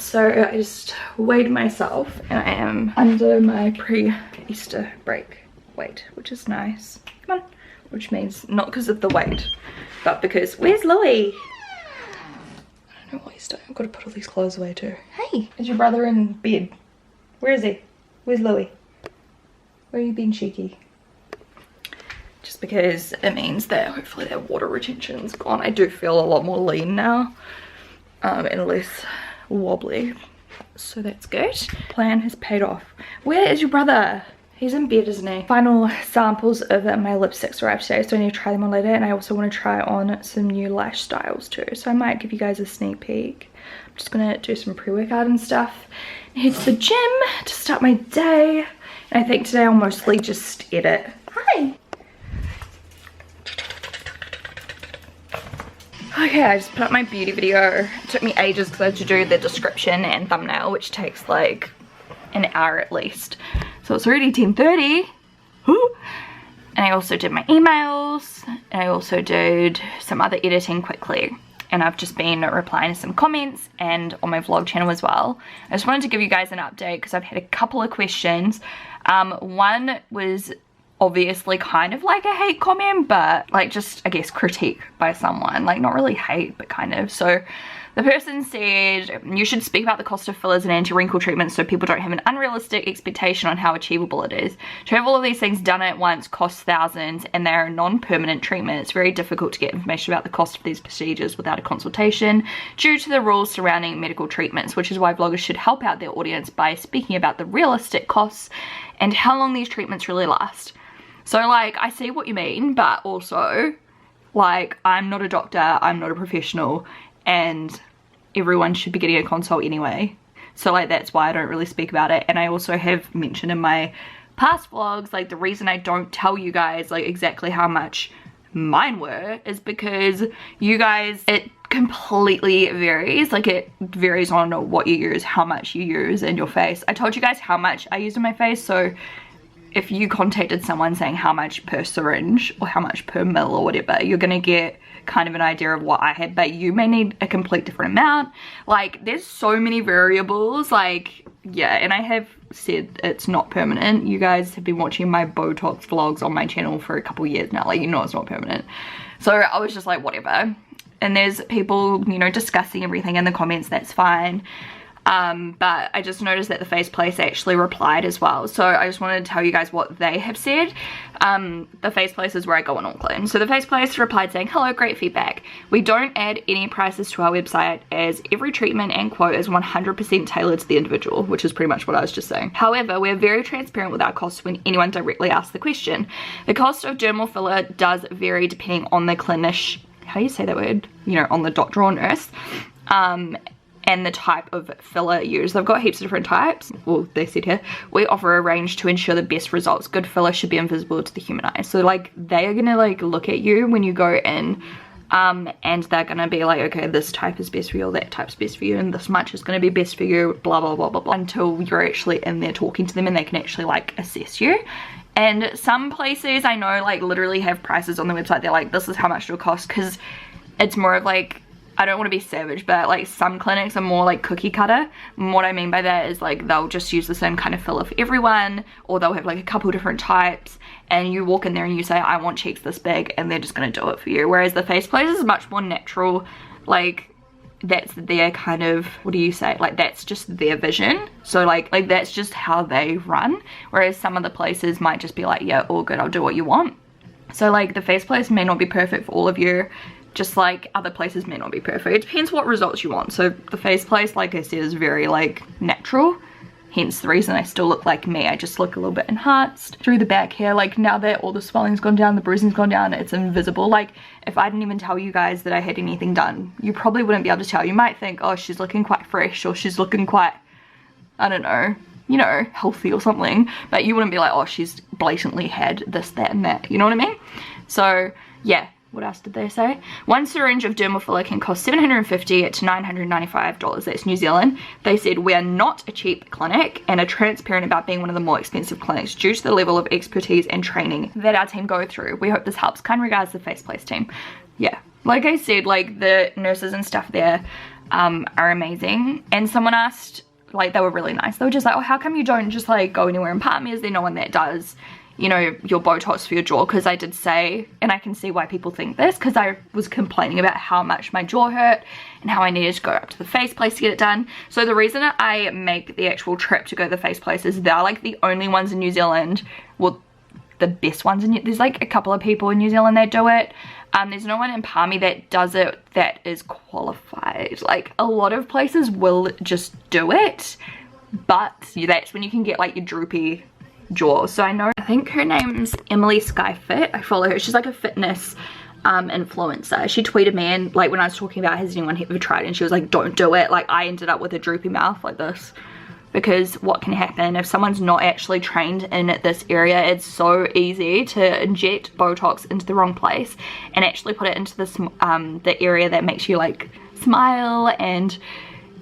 So I just weighed myself and I am under my pre-Easter break weight, which is nice. Come on. Which means not because of the weight, but because, where's Louis? I don't know what he's doing. I've got to put all these clothes away too. Hey, is your brother in bed? Where is he? Where's Louis? Where are you being cheeky? Just because it means that hopefully that water retention's gone. I do feel a lot more lean now, and less wobbly, so that's good. Plan has paid off. Where is your brother? He's in bed, isn't he? Final samples of my lipsticks arrived today, so I need to try them on later, and I also want to try on some new lash styles too, so I might give you guys a sneak peek. I'm just gonna do some pre-workout and stuff, head to the gym to start my day, and I think today I'll mostly just edit. Hi! Okay, I just put up my beauty video. It took me ages because I had to do the description and thumbnail, which takes like an hour at least. So it's already 10:30. And I also did my emails, and I also did some other editing quickly. And I've just been replying to some comments and on my vlog channel as well. I just wanted to give you guys an update because I've had a couple of questions. One was obviously kind of like a hate comment, but like just I guess critique by someone, like not really hate but kind of. So the person said you should speak about the cost of fillers and anti-wrinkle treatments so people don't have an unrealistic expectation on how achievable it is. To have all of these things done at once costs thousands, and they are a non-permanent treatment. It's very difficult to get information about the cost of these procedures without a consultation due to the rules surrounding medical treatments, which is why vloggers should help out their audience by speaking about the realistic costs and how long these treatments really last. So like, I see what you mean, but also like, I'm not a doctor, I'm not a professional, and everyone should be getting a consult anyway. So like, that's why I don't really speak about it. And I also have mentioned in my past vlogs, like the reason I don't tell you guys like exactly how much mine were is because you guys, it completely varies. Like it varies on what you use, how much you use in your face. I told you guys how much I use in my face, so if you contacted someone saying how much per syringe or how much per mil or whatever, you're gonna get kind of an idea of what I had, but you may need a complete different amount. Like there's so many variables, like yeah. And I have said it's not permanent. You guys have been watching my Botox vlogs on my channel for a couple years now, like you know it's not permanent. So I was just like whatever, and there's people, you know, discussing everything in the comments, that's fine. But I just noticed that the Face Place actually replied as well, so I just wanted to tell you guys what they have said. The Face Place is where I go on Auckland. So the Face Place replied saying, hello, great feedback. We don't add any prices to our website as every treatment and quote is 100% tailored to the individual, which is pretty much what I was just saying. However, we're very transparent with our costs when anyone directly asks the question. The cost of dermal filler does vary depending on the clinician, how do you say that word? You know, on the doctor or nurse. And the type of filler used. They've got heaps of different types. Well, they said here, we offer a range to ensure the best results. Good filler should be invisible to the human eye. So like they are gonna like look at you when you go in, and they're gonna be like, okay, this type is best for you, or that type's best for you, and this much is gonna be best for you, blah blah blah blah blah, until you're actually in there talking to them and they can actually like assess you. And some places I know like literally have prices on the website. They're like, this is how much it'll cost, because it's more of like, I don't want to be savage, but like some clinics are more like cookie cutter. And what I mean by that is like they'll just use the same kind of filler for everyone, or they'll have like a couple different types, and you walk in there and you say, I want cheeks this big, and they're just going to do it for you. Whereas the Face Place is much more natural. Like that's their kind of, what do you say, like that's just their vision. So like that's just how they run. Whereas some of the places might just be like, yeah, all good, I'll do what you want. So like the Face Place may not be perfect for all of you, just like other places may not be perfect. It depends what results you want. So the Face Place, like I said, is very like natural, hence the reason I still look like me. I just look a little bit enhanced through the back here. Like now that all the swelling's gone down, the bruising's gone down, it's invisible. Like if I didn't even tell you guys that I had anything done, you probably wouldn't be able to tell. You might think, oh, she's looking quite fresh, or she's looking quite, I don't know, you know, healthy or something, but you wouldn't be like, oh, she's blatantly had this, that and that, you know what I mean? So yeah. What else did they say? One syringe of dermal filler can cost $750 to $995. That's New Zealand. They said, we're not a cheap clinic and are transparent about being one of the more expensive clinics due to the level of expertise and training that our team go through. We hope this helps. Kind regards, the Face Place team. Yeah, Like I said, like the nurses and stuff there are amazing. And someone asked, like they were really nice, they were just like, oh, how come you don't just like go anywhere in Palmerston? Is there no one that does, you know, your Botox for your jaw? Because I did say, and I can see why people think this, because I was complaining about how much my jaw hurt and how I needed to go up to the face place to get it done. So the reason I make the actual trip to go to the face place is they're like the only ones in New Zealand, well, the best ones in there's like a couple of people in New Zealand that do it. There's no one in Palmy that does it that is qualified. Like a lot of places will just do it, but that's when you can get like your droopy jaw. So I know, I think her name's Emily Skyfit, I follow her, she's like a fitness influencer. She tweeted me, and like when I was talking about has anyone ever tried, and she was like, don't do it. Like I ended up with a droopy mouth like this, because what can happen if someone's not actually trained in this area? It's so easy to inject Botox into the wrong place and actually put it into this the area that makes you like smile, and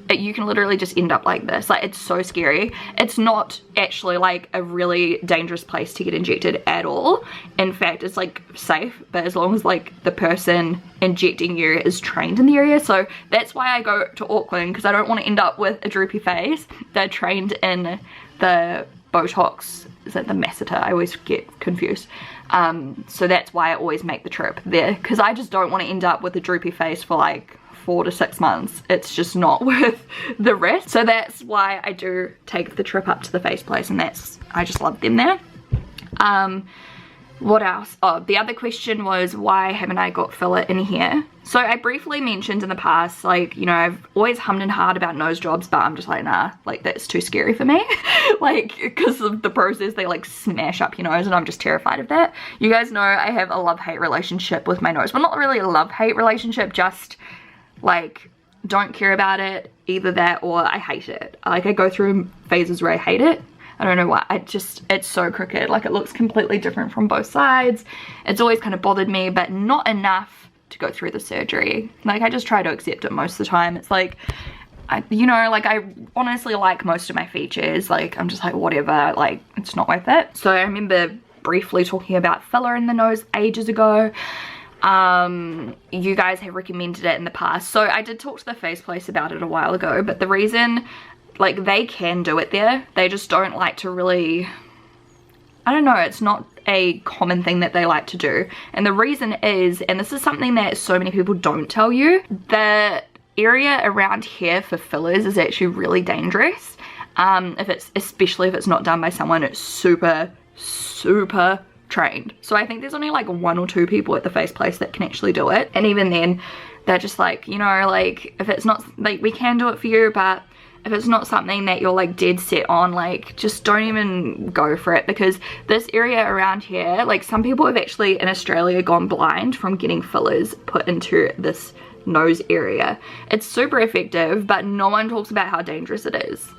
you can literally just end up like this. Like it's so scary. It's not actually like a really dangerous place to get injected at all. In fact, it's like safe, but as long as like the person injecting you is trained in the area. So that's why I go to Auckland, because I don't want to end up with a droopy face. They're trained in the Botox, is it the masseter? I always get confused. So that's why I always make the trip there, because I just don't want to end up with a droopy face for like 4 to 6 months. It's just not worth the risk. So that's why I do take the trip up to the face place, and that's, I just love them there. What else? Oh, the other question was, why haven't I got filler in here? So I briefly mentioned in the past, like, you know, I've always hummed and hawed about nose jobs, but I'm just like, nah, like that's too scary for me. Like, because of the process, they like smash up your nose, and I'm just terrified of that. You guys know I have a love-hate relationship with my nose. Well, not really a love-hate relationship, just like don't care about it, either that or I hate it. Like I go through phases where I hate it. I don't know why, it's so crooked. Like it looks completely different from both sides. It's always kind of bothered me, but not enough to go through the surgery. Like I just try to accept it most of the time. It's like, you know, like I honestly like most of my features. Like I'm just like, whatever, like it's not worth it. So I remember briefly talking about filler in the nose ages ago. You guys have recommended it in the past, so I did talk to the face place about it a while ago, but the reason, like they can do it there, they just don't like to really, I don't know, it's not a common thing that they like to do. And the reason is, and this is something that so many people don't tell you, the area around here for fillers is actually really dangerous, especially if it's not done by someone it's super trained. So I think there's only like 1 or 2 people at the face place that can actually do it, and even then they're just like, you know, like if it's not, like we can do it for you, but if it's not something that you're like dead set on, like just don't even go for it. Because this area around here, like some people have actually in Australia gone blind from getting fillers put into this nose area. It's super effective, but no one talks about how dangerous it is.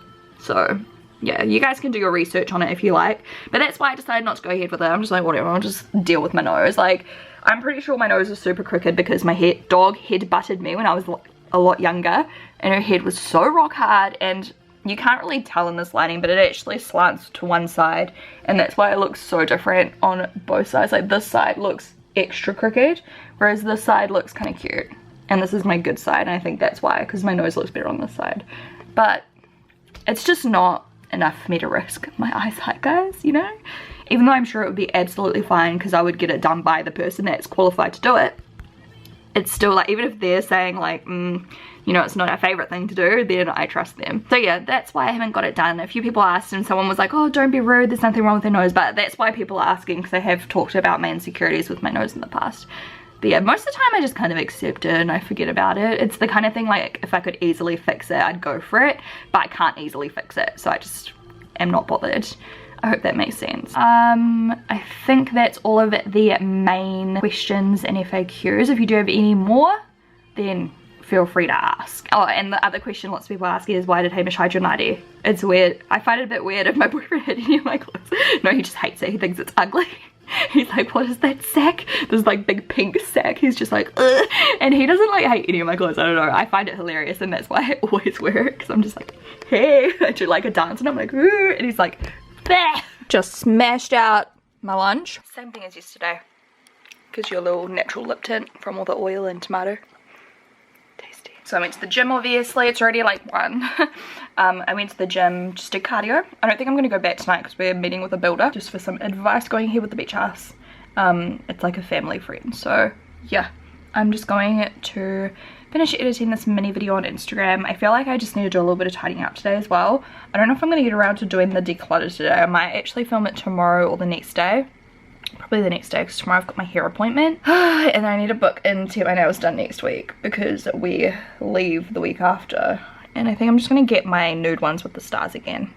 So yeah, you guys can do your research on it if you like, but that's why I decided not to go ahead with it. I'm just like, whatever, I'll just deal with my nose. Like I'm pretty sure my nose is super crooked because my dog head butted me when I was a lot younger, and her head was so rock hard, and you can't really tell in this lighting, but it actually slants to one side, and that's why it looks so different on both sides. Like this side looks extra crooked, whereas this side looks kind of cute, and this is my good side, and I think that's why, because my nose looks better on this side. But it's just not enough for me to risk my eyesight, guys, you know? Even though I'm sure it would be absolutely fine because I would get it done by the person that's qualified to do it, it's still like, even if they're saying like, you know, it's not our favorite thing to do, then I trust them. So yeah, that's why I haven't got it done. A few people asked, and someone was like, oh, don't be rude, there's nothing wrong with their nose, but that's why people are asking, because I have talked about my insecurities with my nose in the past. But yeah, most of the time I just kind of accept it and I forget about it. It's the kind of thing like if I could easily fix it, I'd go for it, but I can't easily fix it, so I just am not bothered. I hope that makes sense. I think that's all of the main questions and FAQs. If you do have any more, then feel free to ask. Oh, and the other question lots of people ask is, why did Hamish hide your nightie? It's weird. I find it a bit weird if my boyfriend had any of my clothes. No, he just hates it. He thinks it's ugly. He's like, what is that sack? This like big pink sack. He's just like, ugh. And he doesn't like hate any of my clothes. I don't know. I find it hilarious, and that's why I always wear it, because I'm just like, hey, I do like a dance, and I'm like, ooh, and he's like, bah. Just smashed out my lunch. Same thing as yesterday. Gives you a little natural lip tint from all the oil and tomato. Tasty. So I went to the gym, obviously. It's already like 1. I went to the gym, just did cardio. I don't think I'm going to go back tonight because we're meeting with a builder just for some advice going ahead with the beach house. It's like a family friend. So yeah, I'm just going to finish editing this mini video on Instagram. I feel like I just need to do a little bit of tidying up today as well. I don't know if I'm going to get around to doing the declutter today. I might actually film it tomorrow or the next day. Probably the next day because tomorrow I've got my hair appointment. And I need to book in to get my nails done next week because we leave the week after. And I think I'm just going to get my nude ones with the stars again.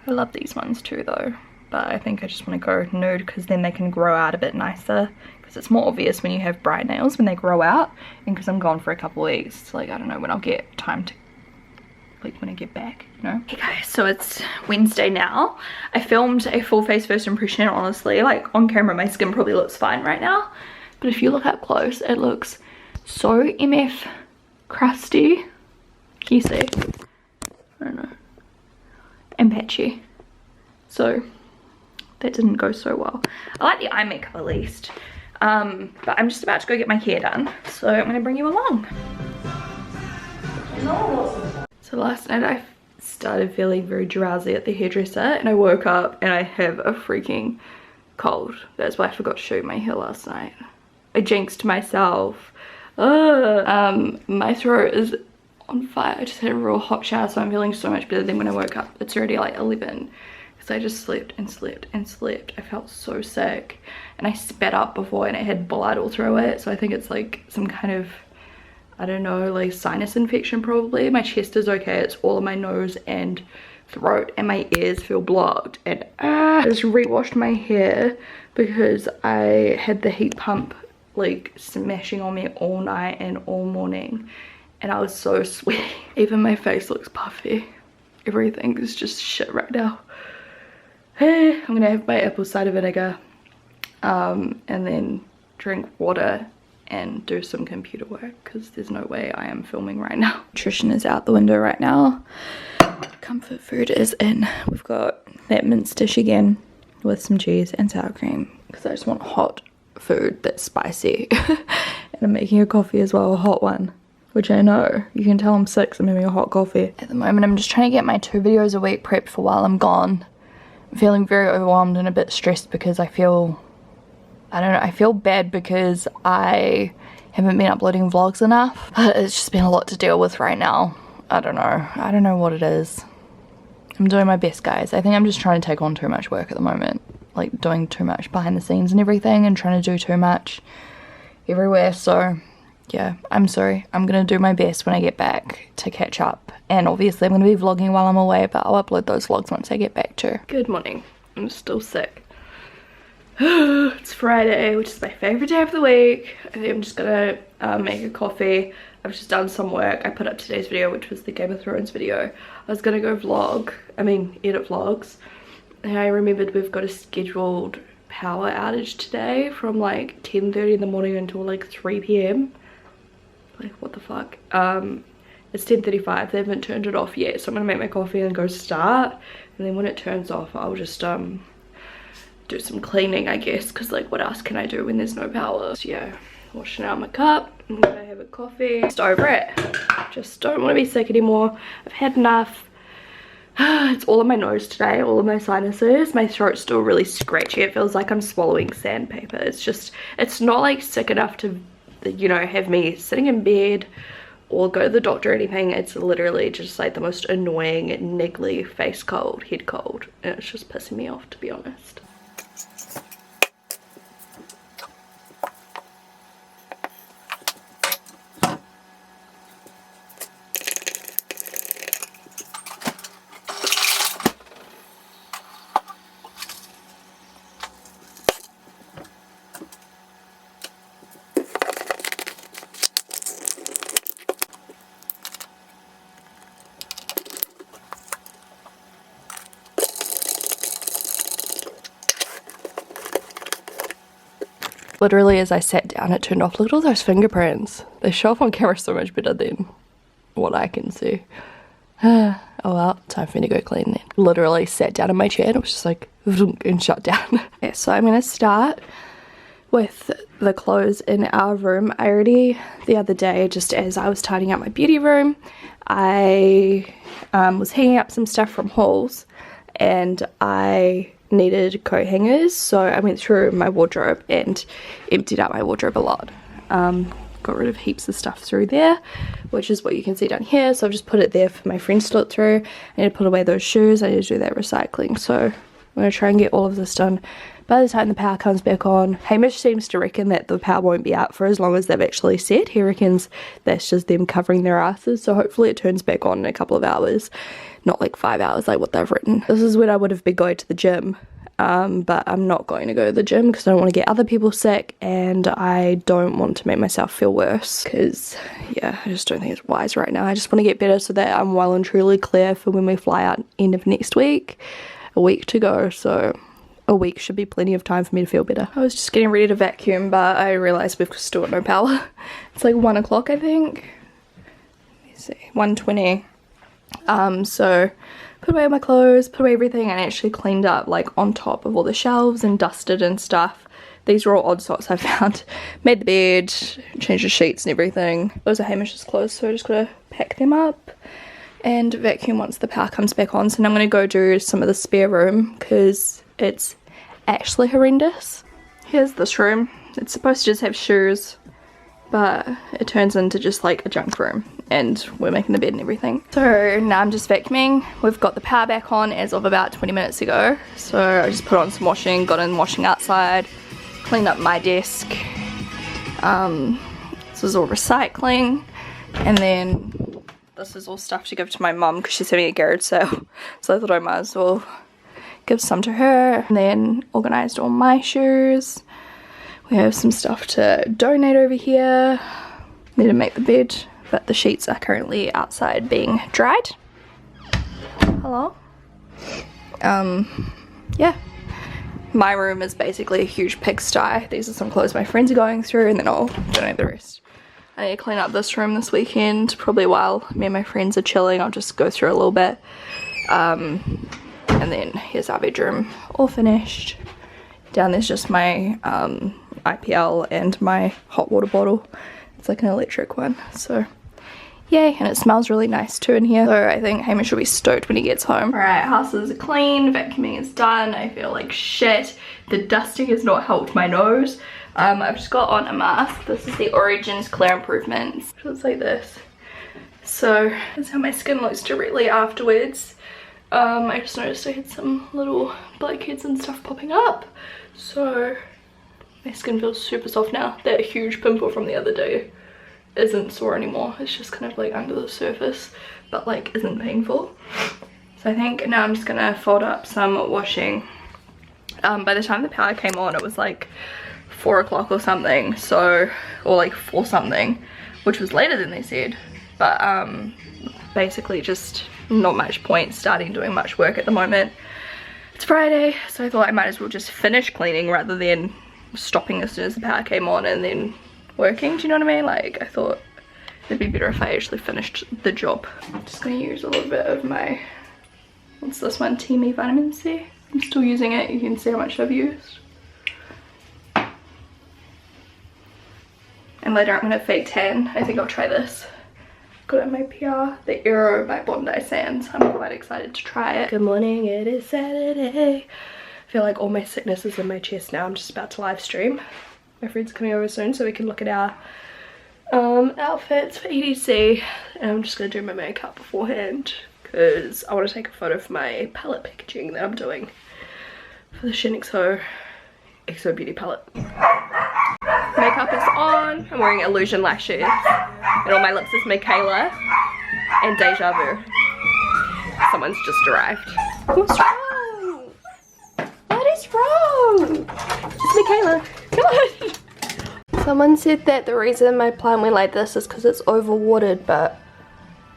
I love these ones too though. But I think I just want to go nude because then they can grow out a bit nicer. Because it's more obvious when you have bright nails when they grow out. And because I'm gone for a couple of weeks. Like I don't know when I'll get time to, like when I get back, you know. Okay guys, so it's Wednesday now. I filmed a full face first impression. Honestly, like on camera my skin probably looks fine right now. But if you look up close, it looks so MF crusty. Can you see? I don't know. And patchy. So that didn't go so well. I like the eye makeup at least. But I'm just about to go get my hair done. So I'm gonna bring you along. So last night I started feeling very drowsy at the hairdresser and I woke up and I have a freaking cold. That's why I forgot to show you my hair last night. I jinxed myself. My throat is on fire. I just had a real hot shower, so I'm feeling so much better than when I woke up. It's already like 11 because I just slept and slept and slept. I felt so sick and I spat up before and it had blood all through it. So I think it's like some kind of, I don't know, like sinus infection probably. My chest is okay. It's all in my nose and throat and my ears feel blocked. And I just re-washed my hair because I had the heat pump like smashing on me all night and all morning. And I was so sweaty. Even my face looks puffy. Everything is just shit right now. I'm gonna have my apple cider vinegar and then drink water and do some computer work because there's no way I am filming right now. Nutrition is out the window right now. Comfort food is in. We've got that mince dish again with some cheese and sour cream because I just want hot food that's spicy. And I'm making a coffee as well, a hot one, which I know you can tell I'm sick, so I'm having a hot coffee. At the moment I'm just trying to get my 2 videos a week prepped for while I'm gone. I'm feeling very overwhelmed and a bit stressed because I feel, I don't know, I feel bad because I haven't been uploading vlogs enough. But it's just been a lot to deal with right now. I don't know what it is. I'm doing my best, guys. I think I'm just trying to take on too much work at the moment. Like doing too much behind the scenes and everything and trying to do too much everywhere. So yeah, I'm sorry. I'm gonna do my best when I get back to catch up. And obviously I'm gonna be vlogging while I'm away, but I'll upload those vlogs once I get back too. Good morning. I'm still sick. It's Friday, which is my favorite day of the week. I think I'm just gonna make a coffee. I've just done some work. I put up today's video, which was the Game of Thrones video. I was gonna go edit vlogs. And I remembered we've got a scheduled power outage today from like 10:30 in the morning until like 3 p.m. Like what the fuck. It's 10:35. They haven't turned it off yet, so I'm gonna make my coffee and go start, and then when it turns off I'll just do some cleaning, I guess, because like what else can I do when there's no power. So yeah, washing out my cup. I'm gonna have a coffee. Just over it. Just don't want to be sick anymore. I've had enough. It's all in my nose today, all of my sinuses. My throat's still really scratchy. It feels like I'm swallowing sandpaper. It's just, it's not like sick enough to, you know, have me sitting in bed or go to the doctor or anything. It's literally just like the most annoying, niggly face cold, head cold. And it's just pissing me off, to be honest. Literally as I sat down it turned off. Look at all those fingerprints. They show up on camera so much better than what I can see. Oh well, time for me to go clean then. Literally sat down in my chair and it was just like and shut down. Yeah, so I'm gonna start with the clothes in our room. I already, the other day, just as I was tidying up my beauty room, I was hanging up some stuff from hauls and I needed coat hangers, so I went through my wardrobe and emptied out my wardrobe a lot. Got rid of heaps of stuff through there, which is what you can see down here, so I've just put it there for my friends to look through. I need to put away those shoes, I need to do that recycling, so I'm going to try and get all of this done by the time the power comes back on. Hamish seems to reckon that the power won't be out for as long as they've actually said. He reckons that's just them covering their asses, so hopefully it turns back on in a couple of hours, not like 5 hours like what they've written. This is when I would have been going to the gym, but I'm not going to go to the gym because I don't want to get other people sick and I don't want to make myself feel worse because, yeah, I just don't think it's wise right now. I just want to get better so that I'm well and truly clear for when we fly out end of next week. A week to go, so a week should be plenty of time for me to feel better. I was just getting ready to vacuum, but I realised we've still got no power. It's like 1 o'clock, I think. Let me see, 1:20. So put away my clothes, put away everything, and actually cleaned up like on top of all the shelves and dusted and stuff. These are all odd socks I found. Made the bed, changed the sheets and everything. Those are Hamish's clothes, so I just gotta pack them up and vacuum once the power comes back on. So now I'm gonna go do some of the spare room because it's actually horrendous. Here's this room. It's supposed to just have shoes, but it turns into just like a junk room, and we're making the bed and everything. So now I'm just vacuuming. We've got the power back on as of about 20 minutes ago, so I just put on some washing, got in washing outside, cleaned up my desk. This is all recycling, and then this is all stuff to give to my mum because she's having a garage sale, so I thought I might as well give some to her. And then organised all my shoes. We have some stuff to donate over here. Need to make the bed, but the sheets are currently outside being dried. Hello? Yeah. My room is basically a huge pigsty. These are some clothes my friends are going through, and then I'll donate the rest. I need to clean up this room this weekend, probably while me and my friends are chilling. I'll just go through a little bit. And then here's our bedroom, all finished. Down there's just my IPL and my hot water bottle. It's like an electric one, so yay. And it smells really nice too in here, so I think Hamish will be stoked when he gets home. Alright, house is clean, vacuuming is done. I feel like shit. The dusting has not helped my nose. I've just got on a mask. This is the Origins Clear Improvements. It looks like this. So that's how my skin looks directly afterwards. I just noticed I had some little blackheads and stuff popping up, so my skin feels super soft now. That huge pimple from the other day isn't sore anymore. It's just kind of like under the surface, but like isn't painful. So I think now I'm just gonna fold up some washing. By the time the power came on, it was like 4 o'clock or something, so, or like 4 something, which was later than they said, but basically just not much point starting doing much work at the moment. It's Friday, so I thought I might as well just finish cleaning rather than stopping as soon as the power came on and then working. Do you know what I mean? Like, I thought it'd be better if I actually finished the job. I'm just gonna use a little bit of my, what's this one, Teamy Vitamin C. I'm still using it. You can see how much I've used. And later I'm gonna fake tan. I think I'll try this. Got it in my PR, the Aero by Bondi Sands. I'm quite excited to try it. Good morning, it is Saturday. I feel like all my sickness is in my chest now. I'm just about to live stream. My friend's coming over soon so we can look at our outfits for EDC. And I'm just gonna do my makeup beforehand because I want to take a photo for my palette packaging that I'm doing for the Shaaanxo Exo Beauty palette. Makeup is on. I'm wearing Illusion lashes. And on my lips is Michaela and Deja Vu. Someone's just arrived. What's wrong? What is wrong? It's Michaela. Come on. Someone said that the reason my plant went like this is because it's overwatered, but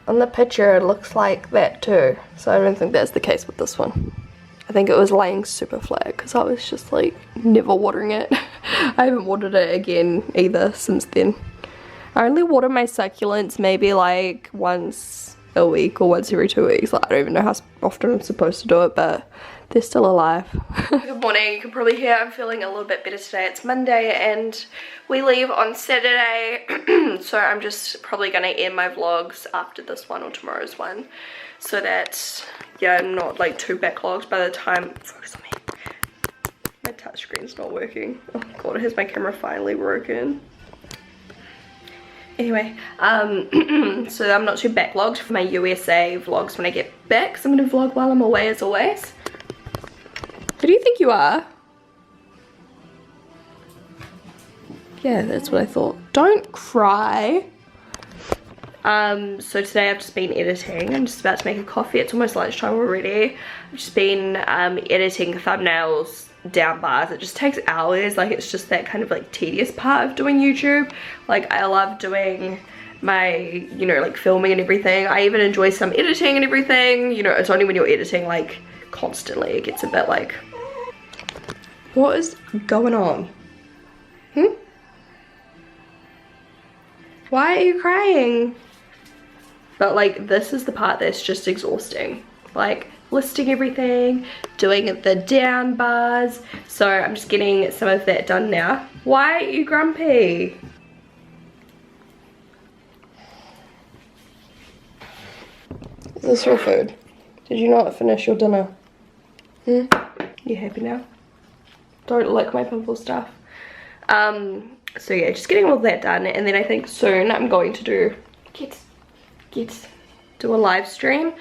on the picture it looks like that too. So I don't think that's the case with this one. I think it was laying super flat because I was just like never watering it. I haven't watered it again either since then. I only water my succulents maybe like once a week or once every 2 weeks. Like, I don't even know how often I'm supposed to do it, but They're still alive. Good morning. You can probably hear I'm feeling a little bit better today. It's Monday and we leave on Saturday. So I'm just probably going to end my vlogs after this one or tomorrow's one. So that, yeah, I'm not like too backlogged by the time... Focus on me. My touchscreen's not working. Oh god, here's my camera finally broken. Anyway, so I'm not too backlogged for my USA vlogs when I get back. So I'm going to vlog while I'm away as always. Who do you think you are? Yeah, that's what I thought. Don't cry. So today I've just been editing. I'm just about to make a coffee. It's almost lunchtime already. I've just been editing thumbnails, down bars. It just takes hours. Like, it's just that kind of like tedious part of doing YouTube. Like, I love doing my, you know, like filming and everything. I even enjoy some editing and everything. You know, it's only when you're editing like constantly it gets a bit like, what is going on? Why are you crying? But like, this is the part that's just exhausting. Like, listing everything, doing the down bars. So I'm just getting some of that done now. Why are you grumpy? Is this your food? Did you not finish your dinner? You happy now? Don't lick my pimple stuff. So yeah, just getting all that done, and then I think soon I'm going to do a live stream.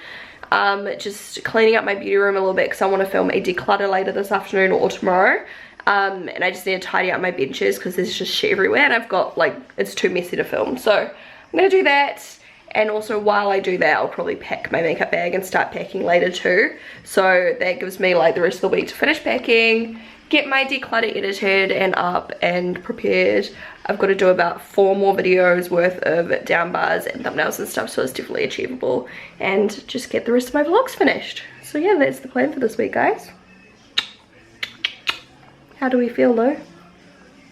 Just cleaning up my beauty room a little bit because I want to film a declutter later this afternoon or tomorrow. And I just need to tidy up my benches because there's just shit everywhere and I've got like, it's too messy to film. So I'm gonna do that, and also while I do that I'll probably pack my makeup bag and start packing later too. So that gives me like the rest of the week to finish packing, get my declutter edited and up and prepared. I've got to do about 4 more videos worth of down bars and thumbnails and stuff, so it's definitely achievable, and just get the rest of my vlogs finished. So yeah, that's the plan for this week, guys. How do we feel though?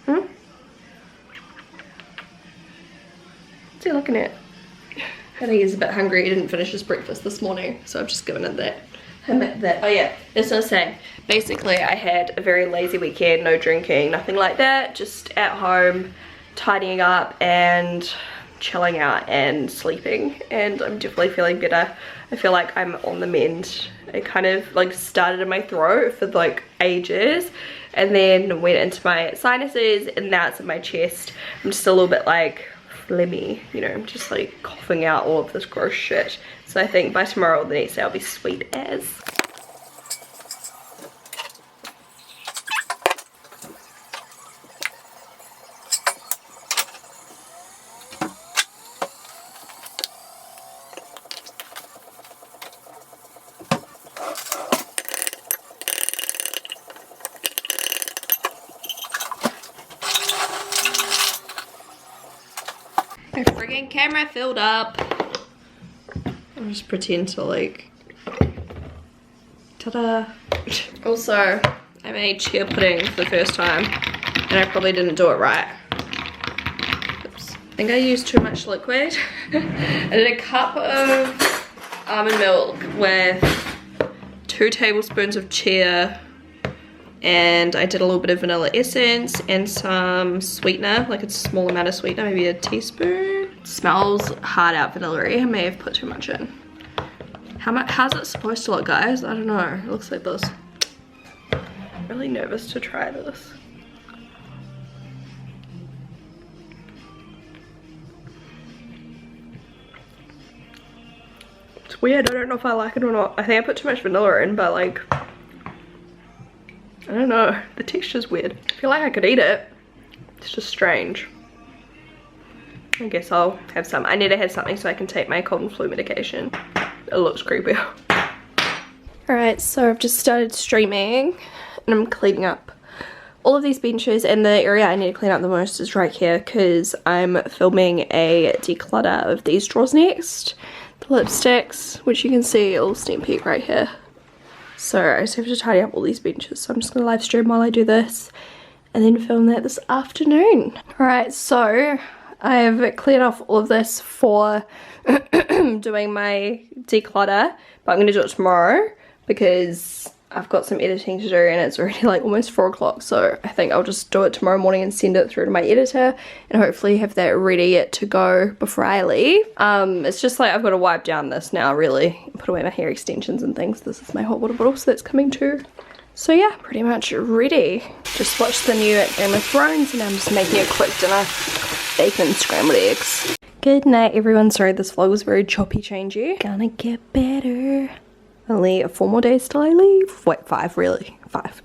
What's he looking at? I think he's a bit hungry. He didn't finish his breakfast this morning, so I've just given him that. Oh yeah, that's what I was saying. Basically, I had a very lazy weekend, no drinking, nothing like that. Just at home, tidying up and chilling out and sleeping. And I'm definitely feeling better. I feel like I'm on the mend. It kind of like started in my throat for like ages, and then went into my sinuses, and now it's in my chest. I'm just a little bit like phlegmy, you know, I'm just like coughing out all of this gross shit. So I think by tomorrow or the next day I'll be sweet as. My friggin' camera filled up. I'll just pretend to like, ta-da. Also, I made chia pudding for the first time, and I probably didn't do it right. Oops. I think I used too much liquid. I did a cup of almond milk with 2 tablespoons of chia, and I did a little bit of vanilla essence and some sweetener, like a small amount of sweetener, maybe a teaspoon. It smells hard out vanilla-y. I may have put too much in. How's it supposed to look, guys? I don't know. It looks like this. I'm really nervous to try this. It's weird. I don't know if I like it or not. I think I put too much vanilla in, but like, I don't know, the texture's weird. I feel like I could eat it. It's just strange. I guess I'll have some. I need to have something so I can take my cold and flu medication. It looks creepy. Alright, so I've just started streaming and I'm cleaning up all of these benches, and the area I need to clean up the most is right here because I'm filming a declutter of these drawers next. The lipsticks, which you can see a little sneak peek right here. So I just have to tidy up all these benches, so I'm just going to live stream while I do this and then film that this afternoon. Alright, so I've cleared off all of this for doing my declutter, but I'm going to do it tomorrow because I've got some editing to do and it's already like almost 4 o'clock, so I think I'll just do it tomorrow morning and send it through to my editor and hopefully have that ready to go before I leave. It's just like I've got to wipe down this now really, put away my hair extensions and things. This is my hot water bottle, so that's coming too. So yeah, pretty much ready. Just watched the new Game of Thrones and I'm just making a quick dinner. Bacon and scrambled eggs. Good night everyone, sorry this vlog was very choppy changey. Gonna get better. Only 4 more days till I leave. Wait, 5 really, 5.